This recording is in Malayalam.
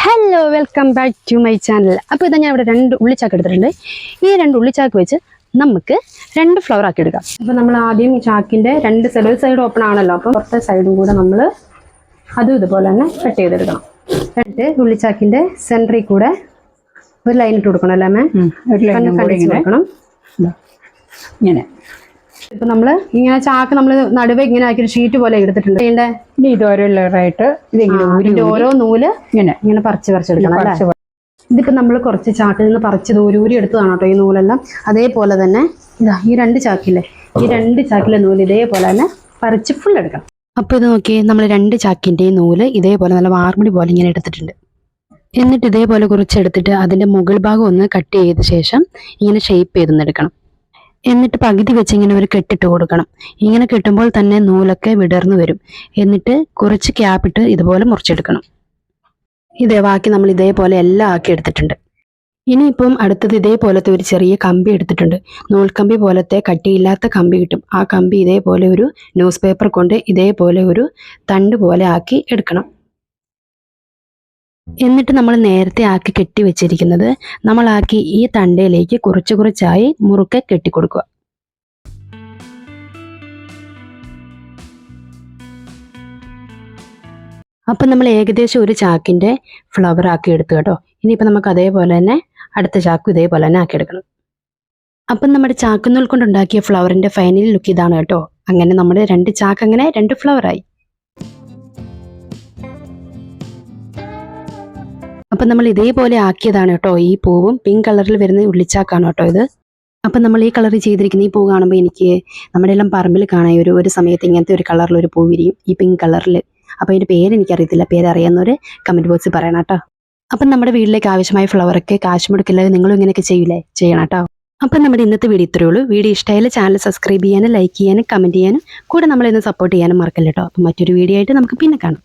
Hello welcome back to my channel. അപ്പോൾ ഇതാ ഞാൻ ഇവിടെ 2 ഉള്ളിച്ചാക്ക് എടുത്തിട്ടുണ്ട്. ഈ 2 ഉള്ളിച്ചാക്ക് വെച്ച് നമുക്ക് 2 ഫ്ലവർ ആക്കി എടുക്കാം. അപ്പോൾ നമ്മൾ ആദ്യം ഈ ചാക്കിൻ്റെ 2 സൈഡ് ഓപ്പൺ ആണല്ലോ, അപ്പോൾ പുറത്തെ സൈഡും കൂടെ നമ്മൾ അതും ഇതുപോലെ തന്നെ കട്ട് ചെയ്തെടുക്കണം. എന്നിട്ട് ഉള്ളിച്ചാക്കിൻ്റെ സെൻറ്ററിൽ കൂടെ ഒരു ലൈൻ ഇട്ട് കൊടുക്കണം അല്ലേ അമ്മേ? കൊടുക്കണം ഇങ്ങനെ. ഇപ്പം നമ്മൾ ഇങ്ങനെ ചാക്ക് നമ്മൾ നടുവേ ഇങ്ങനെ ആക്കി ഒരു ഷീറ്റ് പോലെ എടുത്തിട്ടുണ്ട്. ഇതിൻ്റെ ഇത് ഓരോ ലെയറായിട്ട് ഇതിങ്ങനെ ഓരോ നൂല് ഇങ്ങനെ പറിച്ചെടുക്കണം അല്ലേ? ഇതിപ്പോൾ നമ്മൾ കുറച്ച് ചാക്കിൽ നിന്ന് പറിച്ച് ഊരി എടുത്തതാണ് കേട്ടോ ഈ നൂലെല്ലാം. അതേപോലെ തന്നെ ഇതാ ഈ 2 ചാക്കില്ലേ, ഈ 2 ചാക്കിലെ നൂല് ഇതേപോലെ തന്നെ പറിച്ച് ഫുൾ എടുക്കണം. അപ്പോൾ ഇത് നോക്കി, നമ്മൾ 2 ചാക്കിൻ്റെ നൂല് ഇതേപോലെ നല്ല വാർമുടി പോലെ ഇങ്ങനെ എടുത്തിട്ടുണ്ട്. എന്നിട്ട് ഇതേപോലെ കുറച്ചെടുത്തിട്ട് അതിൻ്റെ മുകൾ ഭാഗം ഒന്ന് കട്ട് ചെയ്ത ശേഷം ഇങ്ങനെ ഷേപ്പ് ചെയ്തെടുക്കണം. എന്നിട്ട് പകുതി വെച്ച് ഇങ്ങനെ ഒരു കെട്ടിട്ട് കൊടുക്കണം. ഇങ്ങനെ കെട്ടുമ്പോൾ തന്നെ നൂലൊക്കെ വിടർന്നു വരും. എന്നിട്ട് കുറച്ച് ക്യാപ്പിട്ട് ഇതുപോലെ മുറിച്ചെടുക്കണം. ബാക്കി നമ്മൾ ഇതേപോലെ എല്ലാം ആക്കി എടുത്തിട്ടുണ്ട്. ഇനിയിപ്പം അടുത്തത് ഇതേപോലത്തെ ഒരു ചെറിയ കമ്പി എടുത്തിട്ടുണ്ട്. നൂൽക്കമ്പി പോലത്തെ കട്ടിയില്ലാത്ത കമ്പി കിട്ടും. ആ കമ്പി ഇതേപോലെ ഒരു ന്യൂസ് പേപ്പർ കൊണ്ട് ഇതേപോലെ ഒരു തണ്ട് പോലെ ആക്കി എടുക്കണം. എന്നിട്ട് നമ്മൾ നേരത്തെ ആക്കി കെട്ടി വെച്ചിരിക്കുന്നത് നമ്മളാക്കി ഈ തണ്ടയിലേക്ക് കുറച്ചായി മുറുക്കെ കെട്ടിക്കൊടുക്കുക. അപ്പം നമ്മൾ ഏകദേശം ഒരു ചാക്കിൻ്റെ ഫ്ലവർ ആക്കി എടുത്തു കേട്ടോ. ഇനിയിപ്പോൾ നമുക്ക് അതേപോലെ തന്നെ അടുത്ത ചാക്കും ഇതേപോലെ തന്നെ ആക്കി എടുക്കണം. അപ്പം നമ്മുടെ ചാക്കുനൂൽ കൊണ്ടുണ്ടാക്കിയ ഫ്ലവറിൻ്റെ ഫൈനൽ ലുക്ക് ഇതാണ് കേട്ടോ. അങ്ങനെ നമ്മുടെ 2 ചാക്ക് അങ്ങനെ 2 ഫ്ലവറായി. അപ്പം നമ്മൾ ഇതേപോലെ ആക്കിയതാണ് കേട്ടോ ഈ പൂവും. പിങ്ക് കളറിൽ വരുന്ന ഉള്ളിച്ചാക്കാണ് കേട്ടോ ഇത്. അപ്പം നമ്മൾ ഈ കളറിൽ ചെയ്തിരിക്കുന്ന ഈ പൂ കാണുമ്പോൾ എനിക്ക് നമ്മുടെ എല്ലാം പറമ്പിൽ കാണാൻ ഒരു സമയത്ത് ഇങ്ങനത്തെ ഒരു കളറിലൊരു പൂ വിരിയും, ഈ പിങ്ക് കളറിൽ. അപ്പോൾ അതിൻ്റെ പേരെനിക്കറിയത്തില്ല, പേരറിയാവുന്നവർ കമൻറ്റ് ബോക്സിൽ പറയണം കേട്ടോ. അപ്പം നമ്മുടെ വീട്ടിലേക്ക് ആവശ്യമായ ഫ്ലവറൊക്കെ കാശ് മുടക്കില്ലാതെ നിങ്ങളും ഇങ്ങനെയൊക്കെ ചെയ്യണം കേട്ടോ. അപ്പം നമ്മുടെ ഇന്നത്തെ വീഡിയോ ഇത്രയേ ഉള്ളൂ. വീഡിയോ ഇഷ്ടമായാലും ചാനൽ സബ്സ്ക്രൈബ് ചെയ്യാനും ലൈക്ക് ചെയ്യാനും കമൻറ്റ് ചെയ്യാനും കൂടെ നമ്മളിന്ന് സപ്പോർട്ട് ചെയ്യാനും മറക്കല്ല കേട്ടോ. അപ്പം മറ്റൊരു വീഡിയോ ആയിട്ട് നമുക്ക് പിന്നെ കാണാം.